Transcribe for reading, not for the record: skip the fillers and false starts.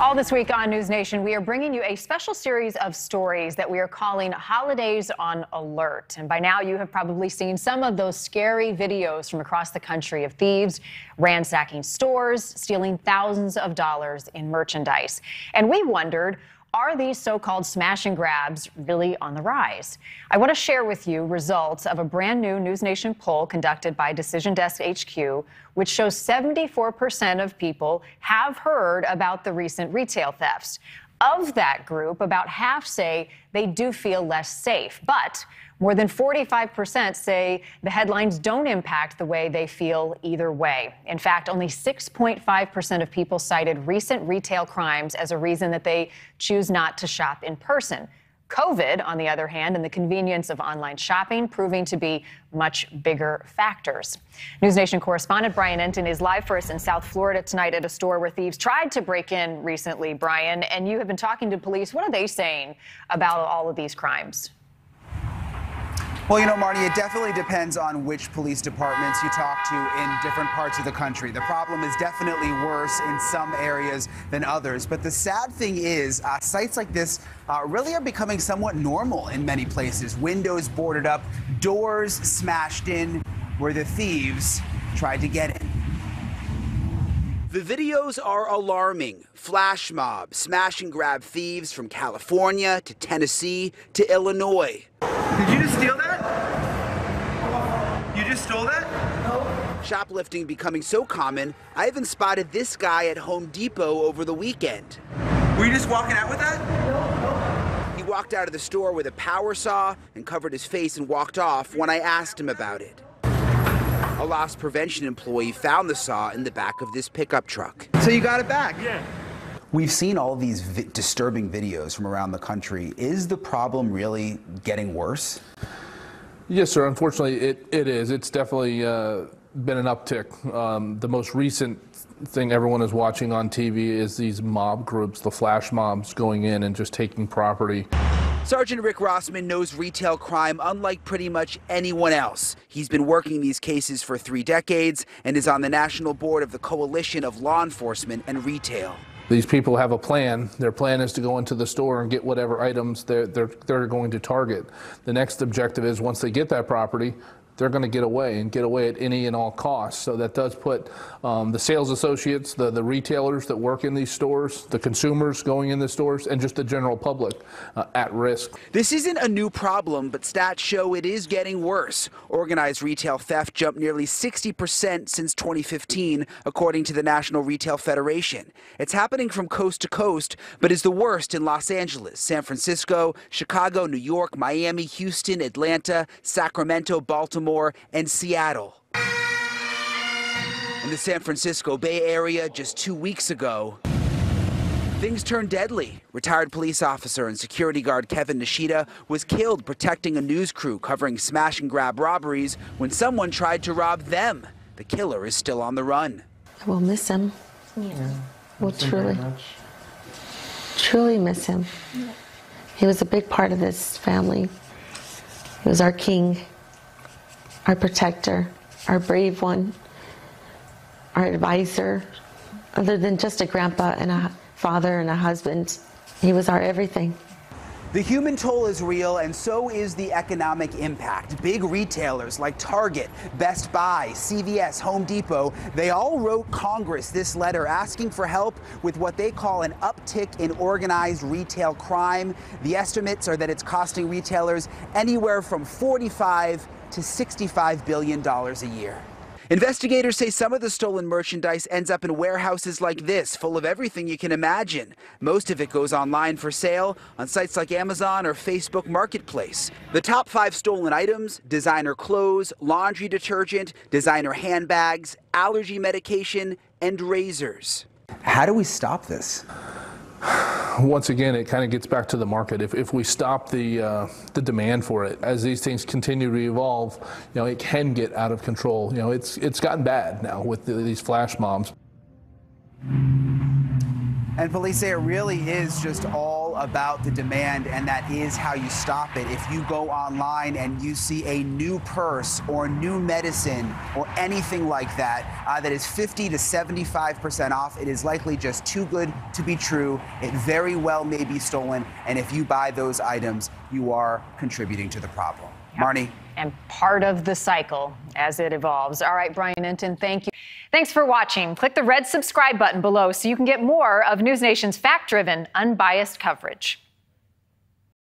All this week on News Nation, we are bringing you a special series of stories that we are calling Holidays on Alert. And by now, you have probably seen some of those scary videos from across the country of thieves ransacking stores, stealing thousands of dollars in merchandise. And we wondered, are these so-called smash and grabs really on the rise? I want to share with you results of a brand new News Nation poll conducted by Decision Desk HQ, which shows 74% of people have heard about the recent retail thefts. Of that group, about half say they do feel less safe, but more than 45% say the headlines don't impact the way they feel either way. In fact, only 6.5% of people cited recent retail crimes as a reason that they choose not to shop in person. COVID, on the other hand, and the convenience of online shopping proving to be much bigger factors. News Nation correspondent Brian Enton is live for us in South Florida tonight at a store where thieves tried to break in recently, Brian, and you have been talking to police. What are they saying about all of these crimes? Well, you know, Marty, it definitely depends on which police departments you talk to in different parts of the country. The problem is definitely worse in some areas than others. But the sad thing is, sites like this really are becoming somewhat normal in many places. Windows boarded up, doors smashed in, where the thieves tried to get in. The videos are alarming. Flash mob, smash and grab thieves from California to Tennessee to Illinois. Did you just steal that? You just stole that? No. Shoplifting becoming so common, I even spotted this guy at Home Depot over the weekend. Were you just walking out with that? No. He walked out of the store with a power saw and covered his face and walked off when I asked him about it. A loss prevention employee found the saw in the back of this pickup truck. So you got it back? Yeah. We've seen all these disturbing videos from around the country. Is the problem really getting worse? Yes, sir. Unfortunately, it is. It's definitely been an uptick. The most recent thing everyone is watching on TV is these mob groups, the flash mobs going in and just taking property. Sergeant Rick Rossman knows retail crime unlike pretty much anyone else. He's been working these cases for 3 decades and is on the national board of the Coalition of Law Enforcement and Retail. These people have a plan. Their plan is to go into the store and get whatever items they're going to target. The next objective is once they get that property, they're going to get away at any and all costs. So that does put the sales associates, the retailers that work in these stores, the consumers going in the stores, and just the general public at risk. This isn't a new problem, but stats show it is getting worse. Organized retail theft jumped nearly 60% since 2015, according to the National Retail Federation. It's happening from coast to coast, but is the worst in Los Angeles, San Francisco, Chicago, New York, Miami, Houston, Atlanta, Sacramento, Baltimore, and Seattle. In the San Francisco Bay Area just 2 weeks ago, things turned deadly. Retired police officer and security guard Kevin Nishida was killed protecting a news crew covering smash and grab robberies when someone tried to rob them. The killer is still on the run. I will miss him. Yeah. Will truly miss him. He was a big part of this family. He was our king, our protector, our brave one, our advisor. Other than just a grandpa and a father and a husband, he was our everything. The human toll is real, and so is the economic impact. Big retailers like Target, Best Buy, CVS, Home Depot, they all wrote Congress this letter asking for help with what they call an uptick in organized retail crime. The estimates are that it's costing retailers anywhere from $45 to $65 billion a year. Investigators say some of the stolen merchandise ends up in warehouses like this, full of everything you can imagine. Most of it goes online for sale on sites like Amazon or Facebook Marketplace. The top 5 stolen items: designer clothes, laundry detergent, designer handbags, allergy medication, and razors. How do we stop this? Once again, it kind of gets back to the market. If we stop the demand for it, as these things continue to evolve, it can get out of control. It's gotten bad now with these flash mobs. And police say it really is just all all about the demand, and that is how you stop it. If you go online and you see a new purse or new medicine or anything like that that is 50 to 75% off, it is likely just too good to be true. It very well may be stolen, and if you buy those items, you are contributing to the problem. Yep. Marnie. And part of the cycle as it evolves. All right, Brian Entin, thank you. Thanks for watching. Click the red subscribe button below so you can get more of NewsNation's fact-driven, unbiased coverage.